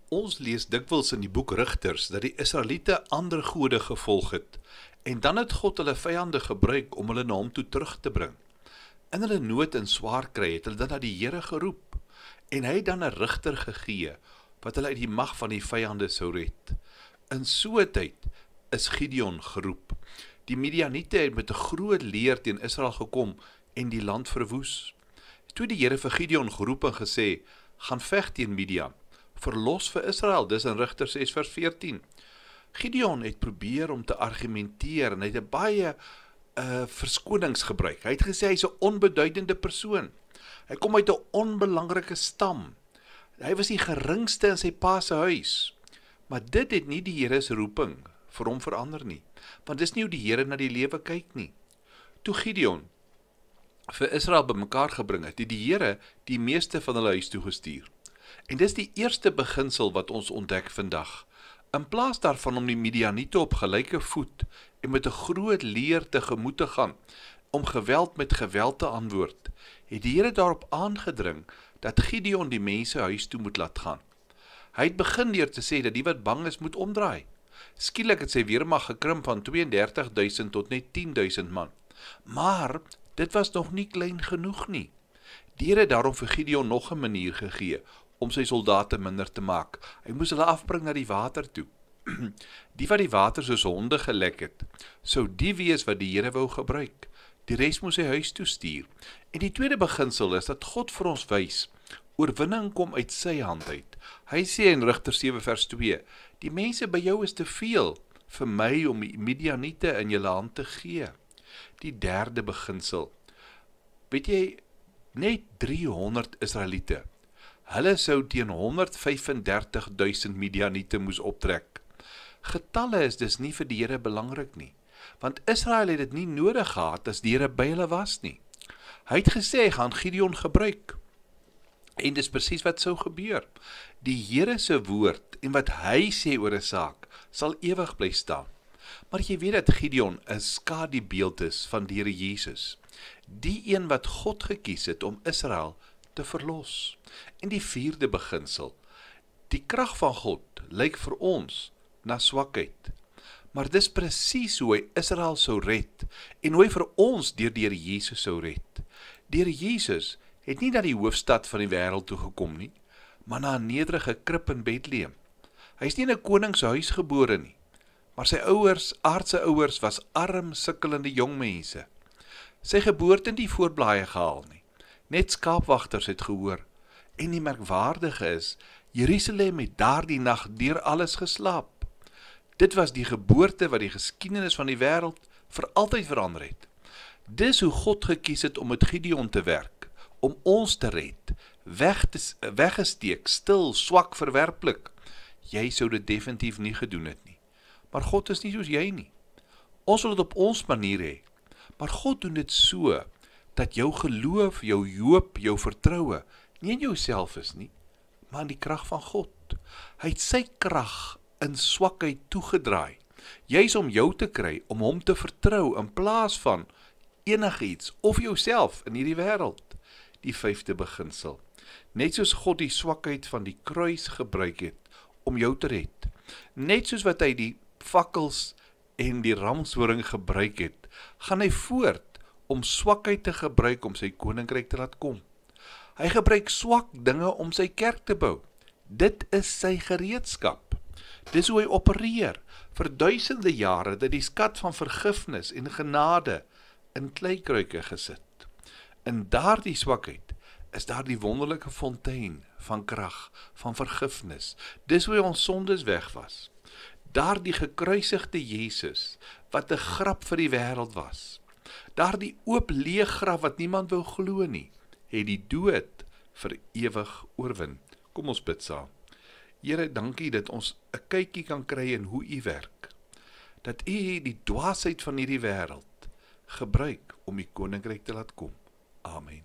Ons lees dikwels in die boek Rigters dat die Israeliete ander gode gevolg het, en dan het God hulle vyande gebruik om hulle na hom toe terug te bring. In hulle nood en swaar kry het hulle dan na die Here geroep, en hy het dan 'n rigter gegee, wat hulle uit die mag van die vyande sou red. In so 'n tyd is Gideon geroep. Die Midianiete het met 'n groot leer teen Israel gekom en die land verwoes. Toe die Here vir Gideon geroep en gesê, gaan veg teen Midian, verlos vir Israel, dis in Rigters 6 vers 14. Gideon het probeer om te argumenteer en hy het 'n baie verskonings gebruik. Hy het gesê hy's 'n onbeduidende persoon. Hy kom uit 'n onbelangrike stam. Hy was die geringste in sy pa se huis. Maar dit het nie die Here se roeping vir hom verander nie, want dis nie hoe die Here na die lewe kyk nie. Toe Gideon vir Israel bymekaar gebring het, het die Here die meeste van hulle huis toe gestuur. En dis die eerste beginsel wat ons ontdek vandag. In plaas daarvan om die Midianiete op gelyke voet en met 'n groot leer tegemoet te gaan, om geweld met geweld te antwoord, het die Here daarop aangedring dat Gideon die mense huis toe moet laat gaan. Hy het begin deur te sê dat die wat bang is moet omdraai. Skielik het sy weermag gekrimp van 32.000 tot net 10.000 man. Maar dit was nog nie klein genoeg nie. Die Here het daarom vir Gideon nog 'n manier gegee om sy soldate minder te maak. Hy moes hulle afbring na die water toe. Die wat die water soos honde gelek het, sou die wees wat die Here wou gebruik. Die res moes hy huis toe stuur. En die tweede beginsel is dat God vir ons wys, oorwinning kom uit sy hand uit. Hy sê in Rigters 7 vers 2, die mense by jou is te veel vir my om die Midianiete in julle hand te gee. Die derde beginsel, weet jy, net 300 Israeliete, hulle sou teen 135.000 Midianiete moes optrek. Getalle is dus nie vir die Here belangrik nie, want Israel het dit nie nodig gehad as die Here by hulle was nie. Hy het gesê hy gaan Gideon gebruik, en dis presies wat sou gebeur. Die Here se woord en wat hy sê oor 'n saak sal ewig bly staan. Maar jy weet dat Gideon 'n skadubeeld is van die Here Jesus, die een wat God gekies het om Israel te verlos. En die vierde beginsel, die krag van God lyk vir ons na swakheid, maar dis presies hoe hy Israel sou red, en hoe hy vir ons deur die Here Jesus sou red. Die Here Jesus het nie na die hoofstad van die wêreld toe gekom nie, maar na 'n nederige krib in Bethlehem. Hy is nie in 'n koning se huis gebore nie, maar sy ouers, aardse ouers, was arm, sukkelende jong mense. Sy geboorte het nie voorblaaie gehaal nie. Net skaapwagters het gehoor. En die merkwaardige is, Jerusalem het daardie nag deur alles geslaap. Dit was die geboorte wat die geskiedenis van die wêreld vir altyd verander het. Dis hoe God gekies het om met Gideon te werk, om ons te red, weggesteek, stil, swak, verwerplik. Jy sou dit definitief nie gedoen het nie. Maar God is nie soos jy nie. Ons wil dit op ons manier hê, maar God doen dit so, dat jou geloof, jou hoop, jou vertroue, nie in jouself is nie, maar in die krag van God. Hy het sy krag in swakheid toegedraai, juis om jou te kry, om hom te vertrou, in plaas van enigiets, of jouself in hierdie wêreld. Die vyfde beginsel, net soos God die swakheid van die kruis gebruik het, om jou te red, net soos wat hy die fakkels en die ramshoring gebruik het, gaan hy voort om swakheid te gebruik om sy koninkryk te laat kom. Hy gebruik swak dinge om sy kerk te bou. Dit is sy gereedskap. Dis hoe hy opereer. Vir duisende jare het hy die skat van vergifnis en genade in kleikruike gesit. In daardie swakheid is daar die wonderlike fontein van krag, van vergifnis. Dis hoe hy ons sondes weg was. Daardie gekruisigde Jesus, wat 'n grap vir die wêreld was. Daardie oop leë graf wat niemand wou glo nie, het die dood vir ewig oorwin. Kom ons bid saam. Here, dankie dat ons 'n kykie kan kry in hoe U werk. Dat U die dwaasheid van hierdie wêreld gebruik om U koninkryk te laat kom. Amen.